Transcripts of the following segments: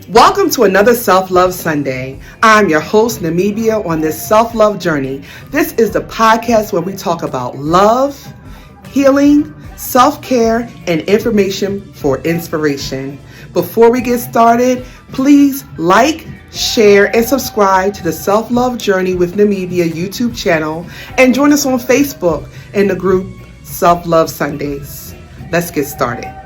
Welcome to another Self-Love Sunday. I'm your host, Namibia, on this self-love journey. This is the podcast where we talk about love, healing, self-care, and information for inspiration. Before we get started, please like, share, and subscribe to the Self-Love Journey with Namibia YouTube channel and join us on Facebook in the group Self-Love Sundays. Let's get started.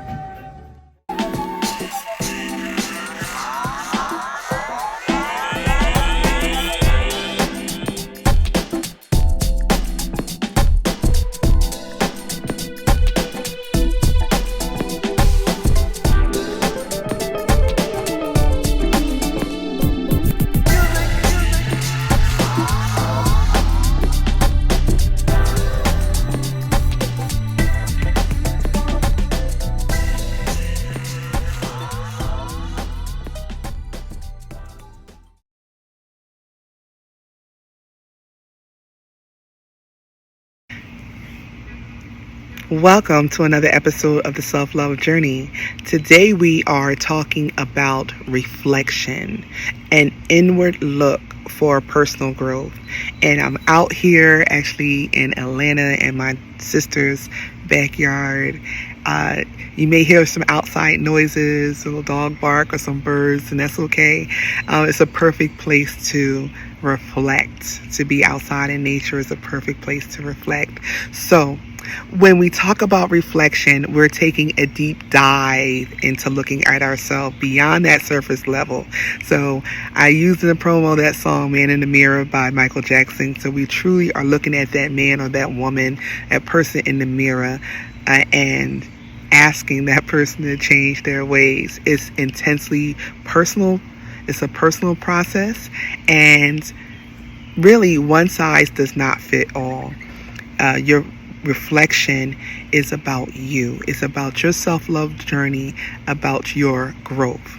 Welcome to another episode of the Self-Love Journey. Today we are talking about reflection, an inward look for personal growth. And I'm out here actually in Atlanta in my sister's backyard. You may hear some outside noises, a little dog bark or some birds, and that's okay. It's a perfect place to reflect. To be outside in nature is a perfect place to reflect. So when we talk about reflection, we're taking a deep dive into looking at ourselves beyond that surface level. So I used in the promo that song, Man in the Mirror by Michael Jackson. So we truly are looking at that man or that woman, that person in the mirror, and asking that person to change their ways. It's intensely personal. It's a personal process. And really, one size does not fit all. Your reflection is about you. It's about your self-love journey, about your growth.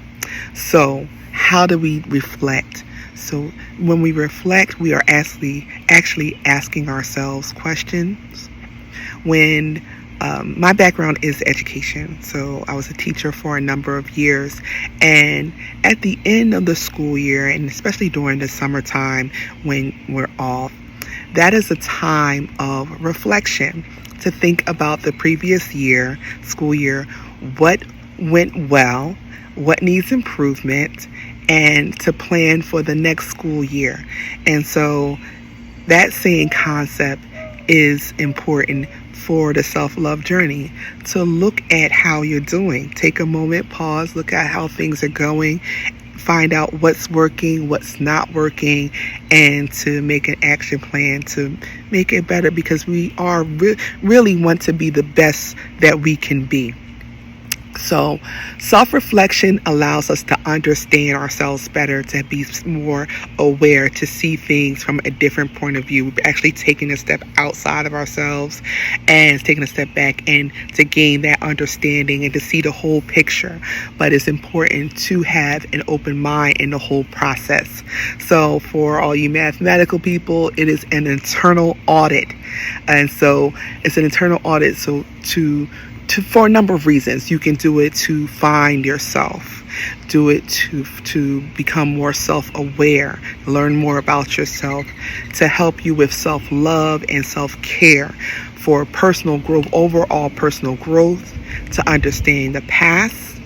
So how do we reflect? So when we reflect, we are actually asking ourselves questions. When my background is education, so I was a teacher for a number of years, and at the end of the school year, and especially during the summertime when we're off, that is a time of reflection to think about the previous year, school year, what went well, what needs improvement, and to plan for the next school year. And so that same concept is important for the self-love journey, to look at how you're doing. Take a moment, pause, look at how things are going, find out what's working, what's not working, and to make an action plan to make it better, because we are really want to be the best that we can be. So self-reflection allows us to understand ourselves better, to be more aware, to see things from a different point of view. We're actually taking a step outside of ourselves and taking a step back, and to gain that understanding and to see the whole picture. But it's important to have an open mind in the whole process. So for all you mathematical people, it is an internal audit. And so it's an internal audit. So for a number of reasons. You can do it to find yourself, do it to become more self-aware, learn more about yourself, to help you with self-love and self-care, for personal growth, overall personal growth, to understand the past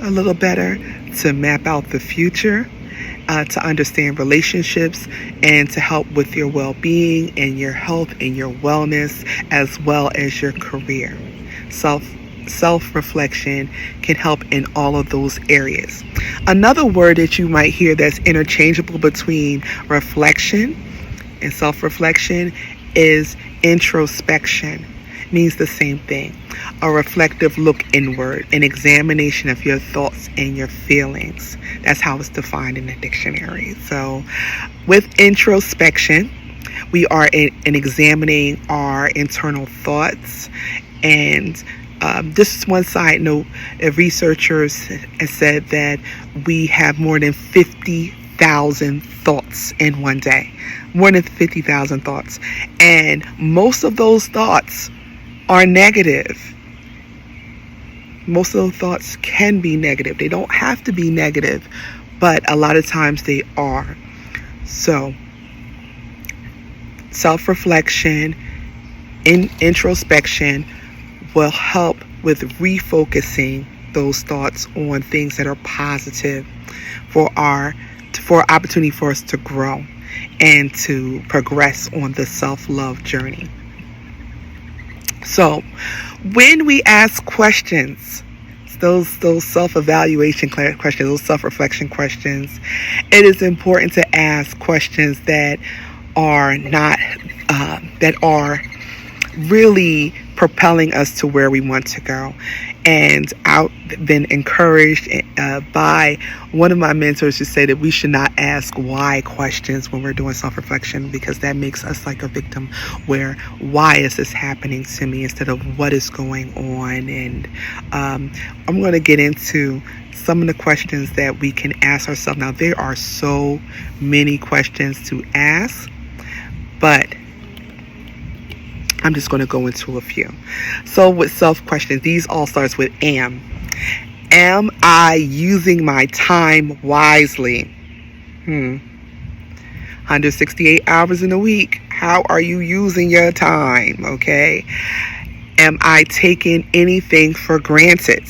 a little better, to map out the future, to understand relationships, and to help with your well-being and your health and your wellness, as well as your career. Self-reflection can help in all of those areas. Another word that you might hear that's interchangeable between reflection and self-reflection is introspection. It means the same thing. A reflective look inward, an examination of your thoughts and your feelings. That's how it's defined in the dictionary. So with introspection, we are in examining our internal thoughts. And just one side note, researchers have said that we have more than 50,000 thoughts in one day. More than 50,000 thoughts. And most of those thoughts are negative. Most of those thoughts can be negative. They don't have to be negative, but a lot of times they are. So, self-reflection, introspection will help with refocusing those thoughts on things that are positive for opportunity for us to grow and to progress on the self-love journey. So, when we ask questions, those self-evaluation questions, those self-reflection questions, it is important to ask questions that are not that are really propelling us to where we want to go. And I've been encouraged by one of my mentors to say that we should not ask why questions when we're doing self-reflection, because that makes us like a victim, where why is this happening to me, instead of what is going on. And I'm going to get into some of the questions that we can ask ourselves. Now, there are so many questions to ask, but I'm just going to go into a few. So with self-questions, these all starts with am. Am I using my time wisely? 168 hours in a week. How are you using your time? Okay. Am I taking anything for granted?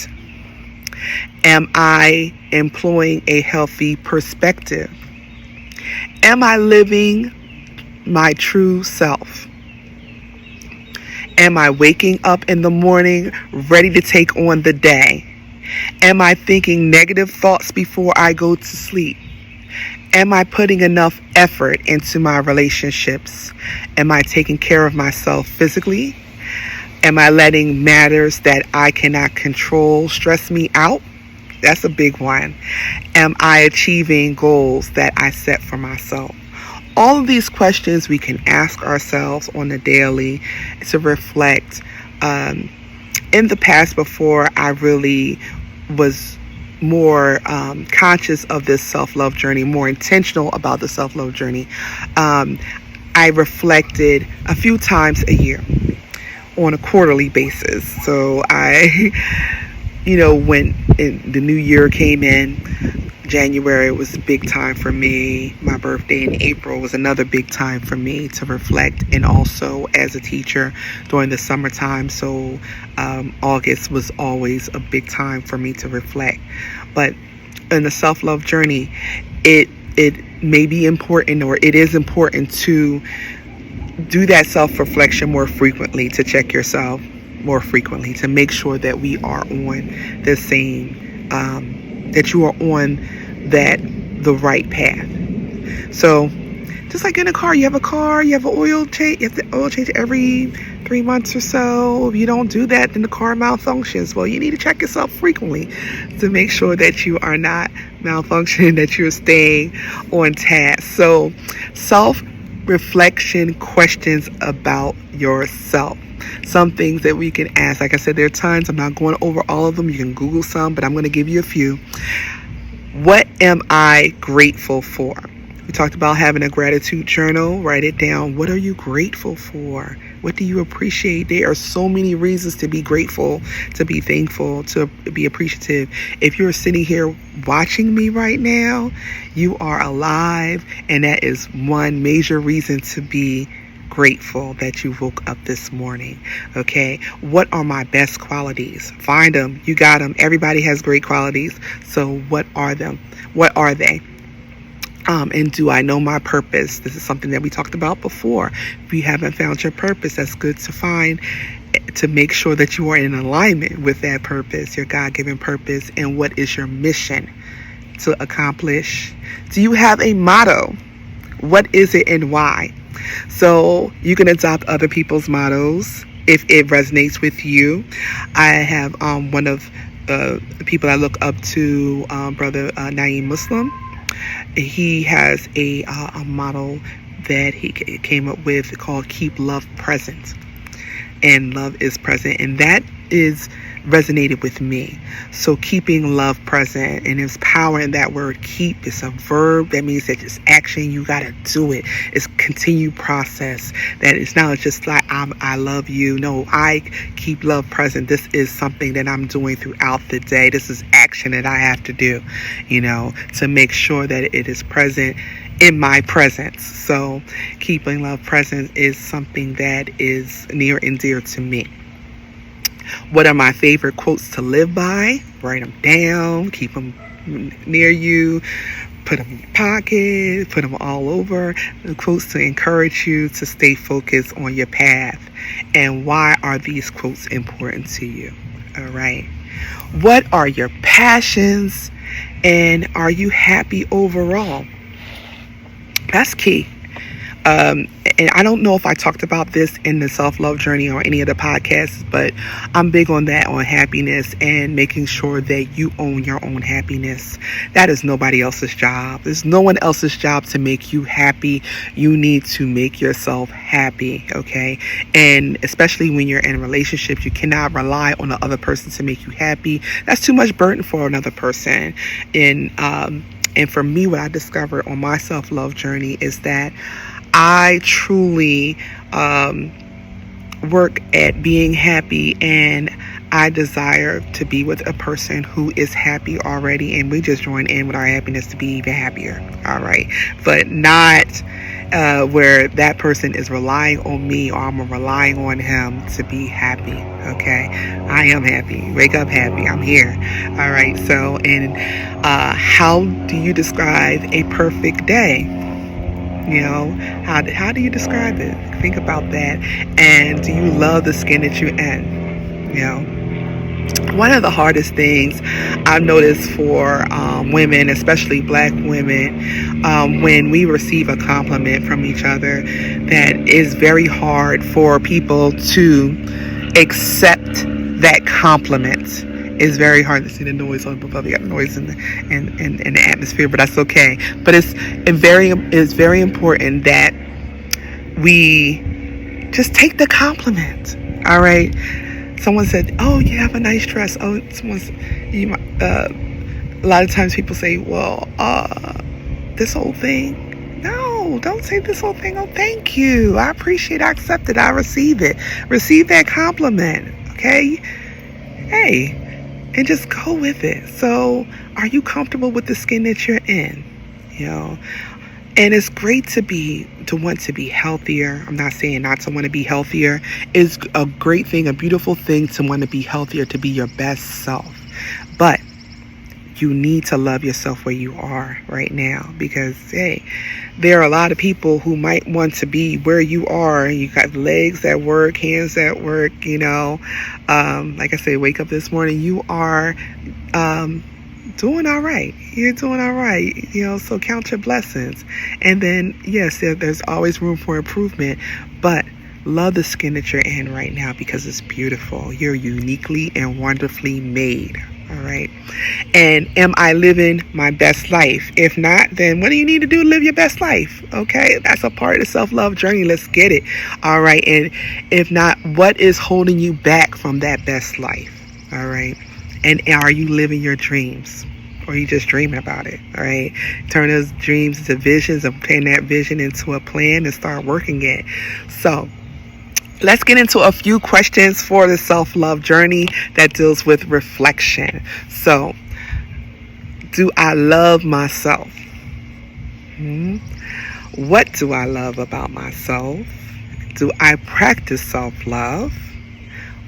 Am I employing a healthy perspective? Am I living my true self? Am I waking up in the morning ready to take on the day? Am I thinking negative thoughts before I go to sleep? Am I putting enough effort into my relationships? Am I taking care of myself physically? Am I letting matters that I cannot control stress me out? That's a big one. Am I achieving goals that I set for myself? All of these questions we can ask ourselves on a daily to reflect. In the past, before I really was more conscious of this self-love journey, more intentional about the self-love journey, I reflected a few times a year on a quarterly basis. So when the new year came in, January was a big time for me. My birthday in April was another big time for me to reflect, and also as a teacher during the summertime. So August was always a big time for me to reflect. But in the self-love journey, it may be important, or it is important, to do that self-reflection more frequently, to check yourself more frequently, to make sure that we are on the same, that you are on the right path. So just like in a car, you have an oil change, you have the oil change every 3 months or so. If you don't do that, then the car malfunctions. Well, you need to check yourself frequently to make sure that you are not malfunctioning, that you're staying on task. So self-reflection questions about yourself. Some things that we can ask. Like I said, there are tons. I'm not going over all of them. You can Google some, but I'm going to give you a few. What am I grateful for? We talked about having a gratitude journal. Write it down. What are you grateful for? What do you appreciate? There are so many reasons to be grateful, to be thankful, to be appreciative. If you're sitting here watching me right now, you are alive, and that is one major reason to be grateful that you woke up this morning. Okay, what are my best qualities? Find them. You got them. Everybody has great qualities. So what are them? What are they? And do I know my purpose? This is something that we talked about before. If you haven't found your purpose, that's good to find, to make sure that you are in alignment with that purpose, your God-given purpose. And what is your mission to accomplish? Do you have a motto? What is it and why? So you can adopt other people's mottos if it resonates with you. I have one of the people I look up to, Brother Naeem Muslim. He has a motto that he came up with called "Keep Love Present," and love is present, and that is resonated with me. So keeping love present, and there's power in that word keep. It's a verb. That means that it's action. You got to do it. It's continued process. That it's not just like I love you. No, I keep love present. This is something that I'm doing throughout the day. This is action that I have to do, to make sure that it is present in my presence. So keeping love present is something that is near and dear to me. What are my favorite quotes to live by? Write them down, keep them near you, put them in your pocket, put them all over. The quotes to encourage you to stay focused on your path. And why are these quotes important to you? All right. What are your passions? And are you happy overall? That's key. And I don't know if I talked about this in the self-love journey or any of the podcasts, but I'm big on that, on happiness and making sure that you own your own happiness. That is nobody else's job. There's no one else's job to make you happy. You need to make yourself happy, okay? And especially when you're in a relationship, you cannot rely on the other person to make you happy. That's too much burden for another person. And for me, what I discovered on my self-love journey is that I truly work at being happy, and I desire to be with a person who is happy already, and we just join in with our happiness to be even happier. All right. But not where that person is relying on me or I'm relying on him to be happy. Okay. I am happy. Wake up happy. I'm here. All right. So, and how do you describe a perfect day? How do you describe it? Think about that. And do you love the skin that you're in? One of the hardest things I've noticed for women, especially black women, when we receive a compliment from each other, that is very hard for people to accept that compliment. It's very hard to see the noise on above. You got noise in the atmosphere, but that's okay. But it's very important that we just take the compliment. All right. Someone said, "Oh, you have a nice dress." Oh, a lot of times people say, "Well, this whole thing." No, don't say this whole thing. Oh, thank you. I appreciate it. I accept it. I receive it. Receive that compliment. Okay. Hey. And just go with it. So, are you comfortable with the skin that you're in? And it's great to want to be healthier. I'm not saying not to want to be healthier. It's a great thing, a beautiful thing to want to be healthier, to be your best self. But you need to love yourself where you are right now, because hey, there are a lot of people who might want to be where you are. You got legs that work, hands that work, like I said, wake up this morning, you are doing all right. You're doing all right, so count your blessings. And then yes, there's always room for improvement, but love the skin that you're in right now, because it's beautiful. You're uniquely and wonderfully made. All right. And am I living my best life? If not, then what do you need to do to live your best life? Okay. That's a part of the self-love journey. Let's get it. All right. And if not, what is holding you back from that best life? All right. And are you living your dreams? Or are you just dreaming about it? All right. Turn those dreams into visions, and turn that vision into a plan and start working it. So, let's get into a few questions for the self-love journey that deals with reflection. So, do I love myself? What do I love about myself? Do I practice self-love?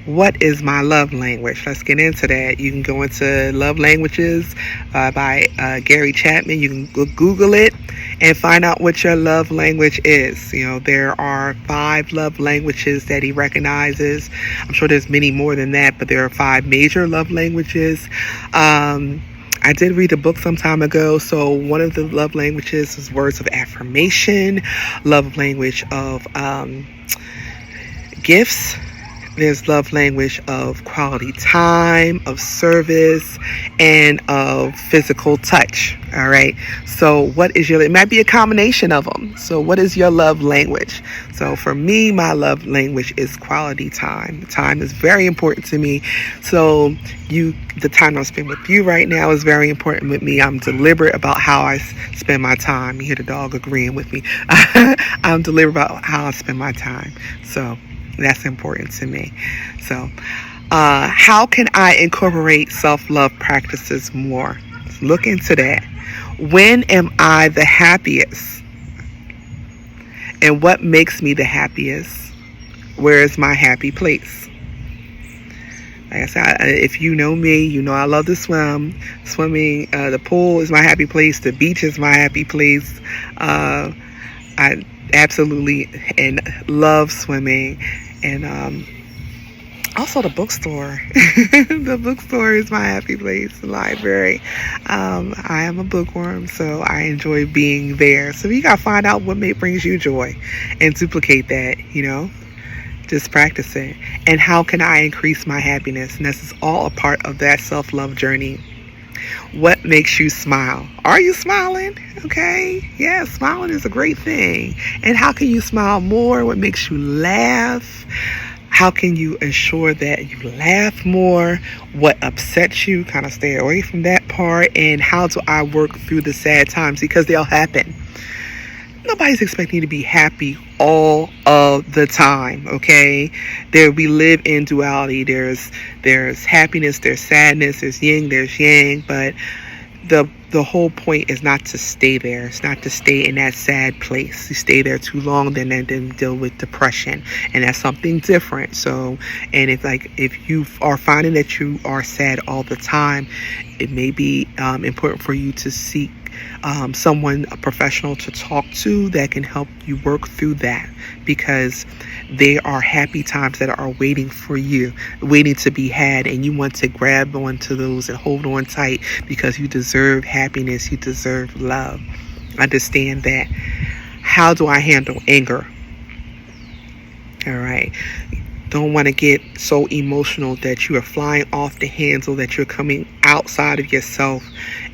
What is my love language? Let's get into that. You can go into Love Languages by Gary Chapman. You can Google it and find out what your love language is. There are 5 love languages that he recognizes. I'm sure there's many more than that, but there are 5 major love languages. I did read a book some time ago. So one of the love languages is words of affirmation, love language of gifts, There's love language of quality time, of service, and of physical touch. All right. So what is it might be a combination of them. So what is your love language? So for me, my love language is quality time. Time is very important to me. So the time I spend with you right now is very important with me. I'm deliberate about how I spend my time. You hear the dog agreeing with me. I'm deliberate about how I spend my time. So that's important to me. So, how can I incorporate self-love practices more? Let's look into that. When am I the happiest? And what makes me the happiest? Where is my happy place? Like I said, if you know me, you know I love to swim. Swimming, the pool is my happy place. The beach is my happy place. I absolutely and love swimming. And also the bookstore. The bookstore is my happy place. The library. I am a bookworm, so I enjoy being there. So you gotta find out what brings you joy and duplicate that, just practice it. And how can I increase my happiness? And this is all a part of that self-love journey. What makes you smile? Are you smiling? Okay. Yeah, smiling is a great thing. And how can you smile more? What makes you laugh? How can you ensure that you laugh more? What upsets you? Kind of stay away from that part. And how do I work through the sad times? Because they'll happen. Nobody's expecting you to be happy all of the time, okay? We live in duality. There's happiness, there's sadness, there's yin, there's yang, but the whole point is not to stay there. It's not to stay in that sad place. You stay there too long, then deal with depression, and that's something different. So, and if you are finding that you are sad all the time, it may be important for you to seek a professional to talk to that can help you work through that, because there are happy times that are waiting for you, waiting to be had, and you want to grab onto those and hold on tight because you deserve happiness, you deserve love. Understand that. How do I handle anger? All right. Don't want to get so emotional that you are flying off the handle, that you're coming outside of yourself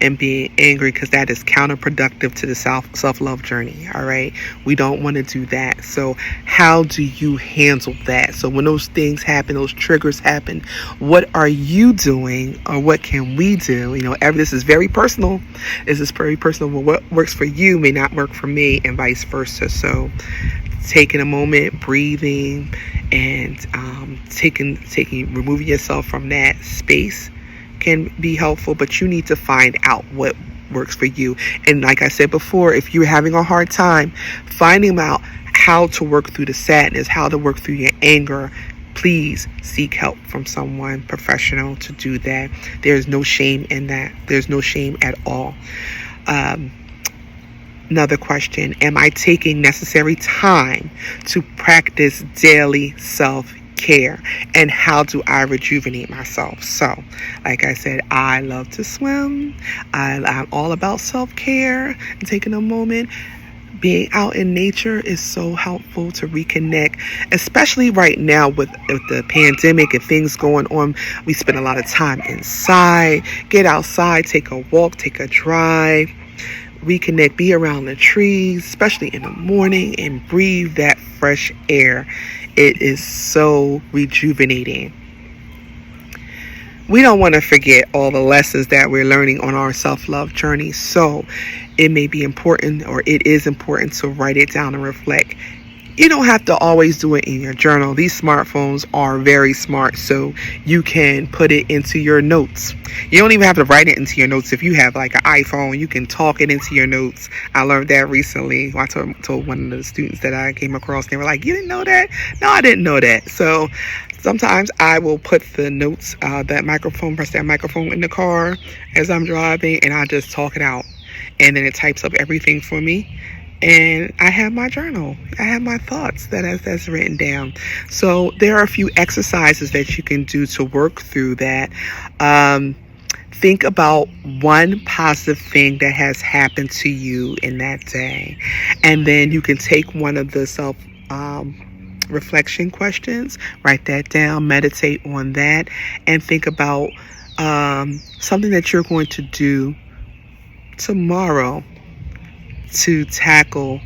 and being angry, because that is counterproductive to the self-love journey. All right. We don't want to do that. So how do you handle that? So when those things happen, those triggers happen, what are you doing, or what can we do? This is very personal. This is very personal. What works for you may not work for me, and vice versa. So taking a moment, breathing, and removing yourself from that space can be helpful, but you need to find out what works for you. And like I said before, if you're having a hard time finding out how to work through the sadness, how to work through your anger, please seek help from someone professional to do that. There's no shame in that. There's no shame at all. Another question: am I taking necessary time to practice daily self-care? And how do I rejuvenate myself? So, like I said, I love to swim. I'm all about self-care and taking a moment. Being out in nature is so helpful to reconnect, especially right now with the pandemic and things going on. We spend a lot of time inside. Get outside, take a walk, take a drive. Reconnect, be around the trees, especially in the morning, and breathe that fresh air. It is so rejuvenating. We don't want to forget all the lessons that we're learning on our self-love journey. So it may be important, or it is important, to write it down and reflect. You don't have to always do it in your journal. These smartphones are very smart, so you can put it into your notes. You don't even have to write it into your notes. If you have like an iPhone, you can talk it into your notes. I learned that recently. I told one of the students that I came across, they were like, "You didn't know that?" No, I didn't know that. So sometimes I will put the notes, press that microphone in the car as I'm driving, and I just talk it out. And then it types up everything for me. And I have my journal. I have my thoughts that's written down. So there are a few exercises that you can do to work through that. Think about one positive thing that has happened to you in that day. And then you can take one of the reflection questions. Write that down, meditate on that, and think about something that you're going to do tomorrow to tackle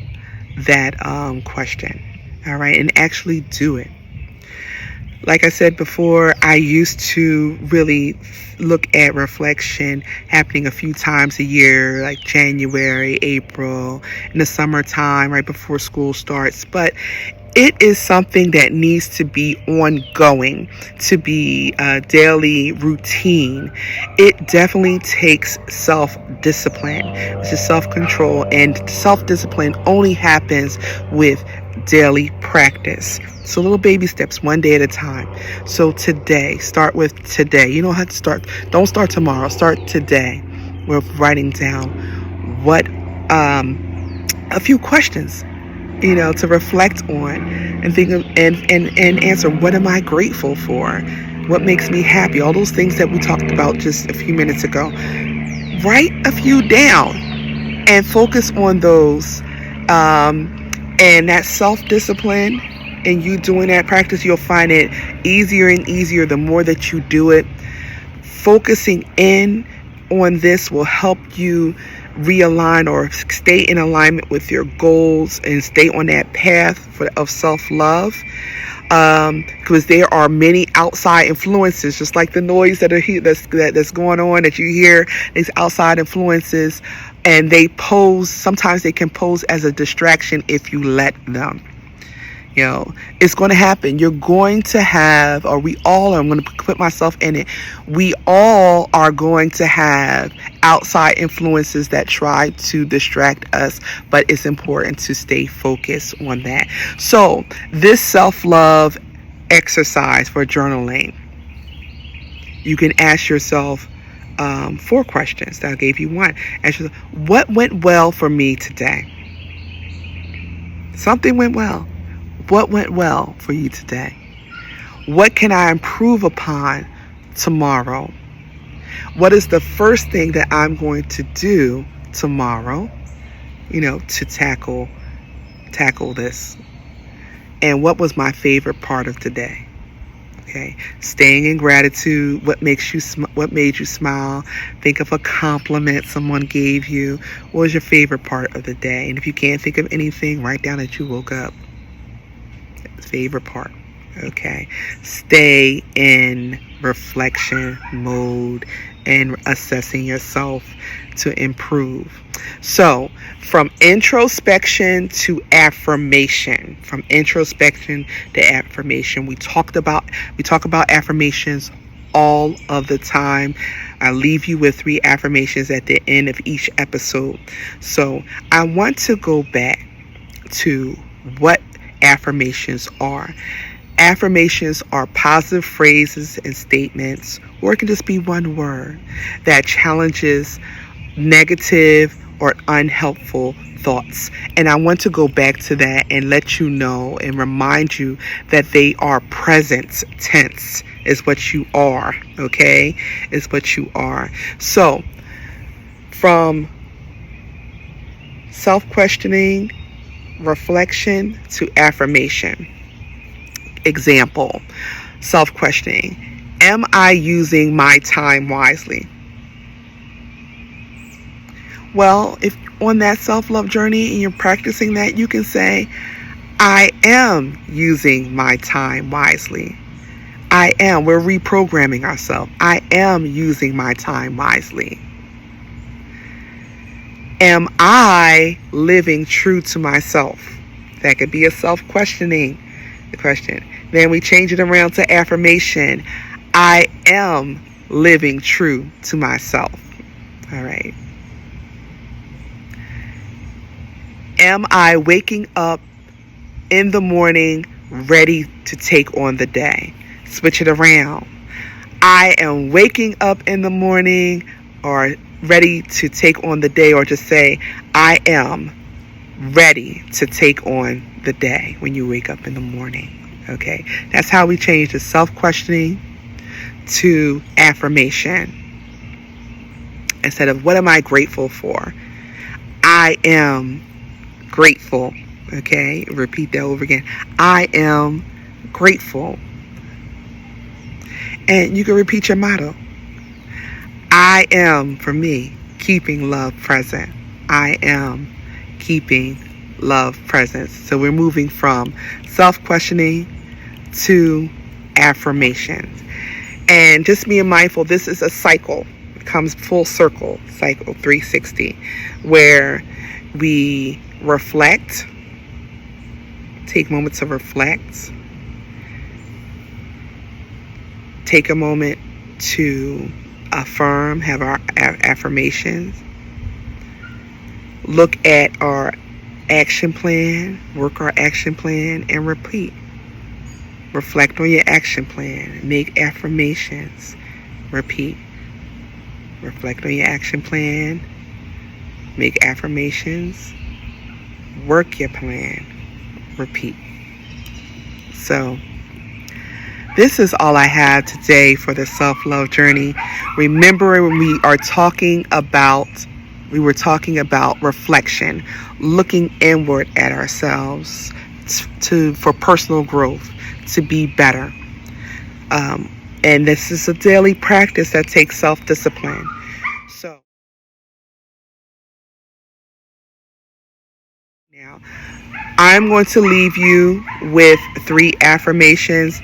that question. All right, and actually do it. Like I said before, I used to really look at reflection happening a few times a year, like January, April, in the summertime, right before school starts. But it is something that needs to be ongoing, to be a daily routine. It definitely takes self-discipline, which is self-control, and self-discipline only happens with daily practice. So little baby steps, one day at a time. So today, start with today. You don't have to start, don't start tomorrow, start today. We're writing down what, a few questions, to reflect on and think of, and answer, what am I grateful for? What makes me happy? All those things that we talked about just a few minutes ago. Write a few down and focus on those. And that self-discipline and you doing that practice, you'll find it easier and easier the more that you do it. Focusing in on this will help you realign or stay in alignment with your goals and stay on that path of self-love, because there are many outside influences, just like the noise that are here, that's going on, that you hear, these outside influences, and sometimes they can pose as a distraction if you let them. It's going to happen. You're going to have, or we all are, I'm going to put myself in it, we all are going to have outside influences that try to distract us, but it's important to stay focused on that. So this self-love exercise for journaling, you can ask yourself 4 questions. I gave you one. Ask yourself, what went well for me today? Something went well. What went well for you today? What can I improve upon tomorrow? What is the first thing that I'm going to do tomorrow, to tackle this? And what was my favorite part of today? Okay, staying in gratitude. What made you smile? Think of a compliment someone gave you. What was your favorite part of the day? And if you can't think of anything, write down that you woke up. Favorite part. Okay, stay in reflection mode and assessing yourself to improve. So from introspection to affirmation, we talk about affirmations all of the time. I leave you with 3 affirmations at the end of each episode. So I want to go back to what affirmations are. Affirmations are positive phrases and statements, or it can just be one word that challenges negative or unhelpful thoughts. And I want to go back to that and let you know and remind you that they are present tense, is what you are. Okay, is what you are. So from self-questioning, reflection to affirmation. Example, self-questioning. Am I using my time wisely? Well, if on that self-love journey and you're practicing that, you can say, I am using my time wisely. I am. We're reprogramming ourselves. I am using my time wisely. Am I living true to myself? That could be a self-questioning question. Then we change it around to affirmation. I am living true to myself. All right. Am I waking up in the morning ready to take on the day? Switch it around. I am waking up in the morning or ready to take on the day, or just say, I am ready to take on the day when you wake up in the morning. Okay, that's how we change the self-questioning to affirmation. Instead of what am I grateful for? I am grateful Okay, repeat that over again. I am grateful. And you can repeat your motto. I am, for me, keeping love present. I am keeping love present. So we're moving from self-questioning to affirmations. And just being mindful, this is a cycle. It comes full circle, cycle 360, where we reflect, take moments to reflect, take a moment to affirm, have our affirmations, look at our action plan, work our action plan, and repeat. Reflect on your action plan, make affirmations, repeat. Reflect on your action plan, make affirmations, work your plan, repeat. So, this is all I have today for the self-love journey. Remember, when we were talking about reflection, looking inward at ourselves for personal growth, to be better. And this is a daily practice that takes self-discipline. So now I'm going to leave you with 3 affirmations.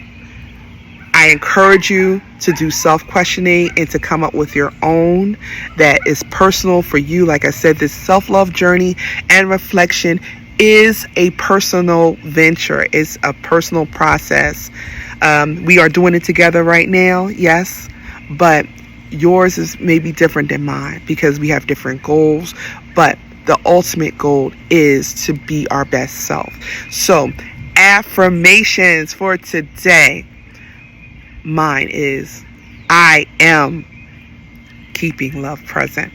I encourage you to do self-questioning and to come up with your own that is personal for you. Like I said, this self-love journey and reflection is a personal venture. It's a personal process. We are doing it together right now, yes, but yours is maybe different than mine because we have different goals, but the ultimate goal is to be our best self. So, affirmations for today. Mine is, I am keeping love present.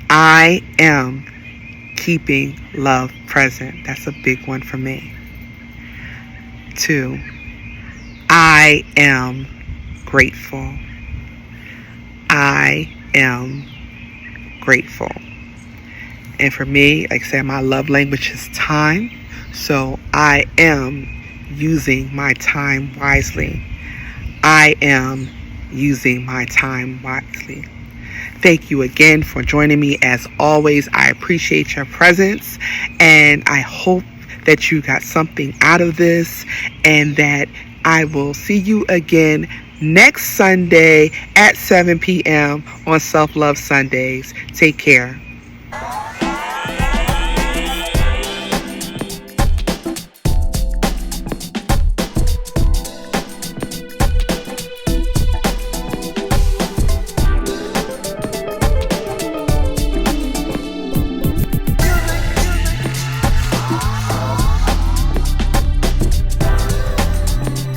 I am keeping love present. That's a big one for me. 2, I am grateful. I am grateful. And for me, like I said, my love language is time. So I am using my time wisely. I am using my time wisely. Thank you again for joining me. As always, I appreciate your presence, and I hope that you got something out of this, and that I will see you again next Sunday at 7 p.m. on Self Love Sundays. Take care.